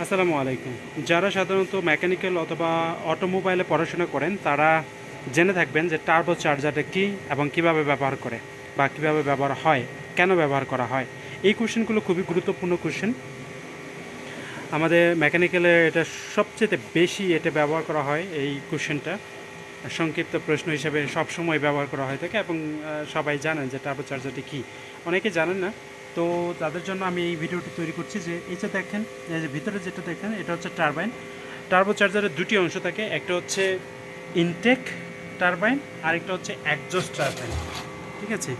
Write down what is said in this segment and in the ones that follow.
আসসালামু আলাইকুম। যারা সাধারণত মেকানিক্যাল অথবা অটোমোবাইলে পড়াশোনা করেন তারা জেনে থাকবেন যে টার্বো চার্জারটা কী এবং কিভাবে ব্যবহার করে বা কিভাবে ব্যবহার হয়, কেন ব্যবহার করা হয়। এই কোশ্চেনগুলো খুবই গুরুত্বপূর্ণ কোশ্চেন। আমাদের মেকানিক্যালে এটা সবচেয়ে বেশি এটা ব্যবহার করা হয় এই কোশ্চেনটা। সংক্ষিপ্ত প্রশ্ন হিসেবে সবসময় ব্যবহার করা হয়ে থাকে এবং সবাই জানেন যে টার্বো চার্জারটি কী। অনেকে জানেন না, তো তাদের জন্য আমি এই ভিডিওটি তৈরি করছি। যে এই যে দেখেন, এই যে ভিতরে যেটা দেখেন এটা হচ্ছে টারবাইন। টার্বো চার্জারের দুটি অংশ থাকে, একটা হচ্ছে ইনটেক টারবাইন আর একটা হচ্ছে একজস্ট টারবাইন। ঠিক আছে,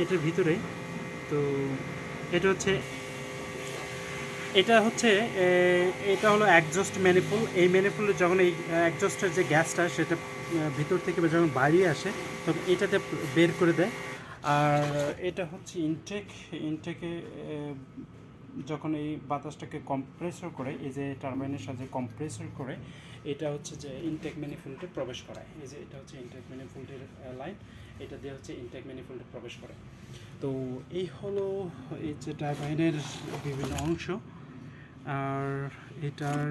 এটার ভিতরে তো এটা হচ্ছে এটা হলো একজস্ট ম্যানিফোল্ড। এই ম্যানিফোল্ডে যখন এই একজস্টের যে গ্যাসটা সেটা ভিতর থেকে যখন বাইরে আসে তখন এটাতে বের করে দেয়। আর এটা হচ্ছে ইনটেকে যখন এই বাতাসটাকে কম্প্রেসর করে, এই যে টারবাইনের সাথে কম্প্রেসর করে, এটা হচ্ছে যে ইনটেক ম্যানিফোল্ডে প্রবেশ করায়। এই যে এটা হচ্ছে ইনটেক ম্যানিফোল্ডের লাইন, এটা দিয়ে হচ্ছে ইনটেক ম্যানিফোল্ডে প্রবেশ করে। তো এই হলো এই যে টারবাইনের বিভিন্ন অংশ। আর এটার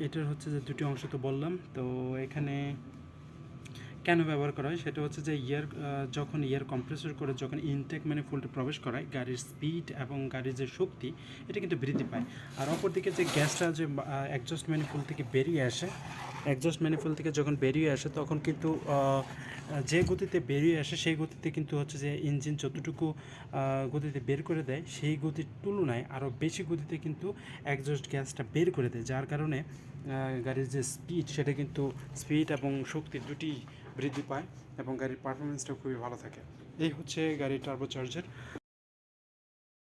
এটার হচ্ছে যে দুটি অংশ তো বললাম। তো এখানে কেন ব্যবহার করা হয় সেটা হচ্ছে যে যখন কম্প্রেসর করে যখন ইনটেক ম্যানিফোল্ডে প্রবেশ করায়, গাড়ির স্পিড এবং গাড়ির যে শক্তি এটা কিন্তু বৃদ্ধি পায়। আর অপরদিকে যে গ্যাসটা যে একজস্ট ম্যানিফোল্ড থেকে বেরিয়ে আসে, একজস্ট ম্যানিফোল্ড থেকে যখন বেরিয়ে আসে তখন কিন্তু যে গতিতে বেরিয়ে আসে সেই গতিতে কিন্তু হচ্ছে যে ইঞ্জিন যতটুকু গতিতে বের করে দেয় সেই গতির তুলনায় আরও বেশি গতিতে কিন্তু একজস্ট গ্যাসটা বের করে দেয়, যার কারণে গাড়ির যে স্পিড সেটা কিন্তু স্পিড এবং শক্তি দুটি বৃদ্ধি পায় এবং গাড়ির পারফরমেন্সটা খুবই ভালো থাকে। এই হচ্ছে গাড়ির টার্বো চার্জার।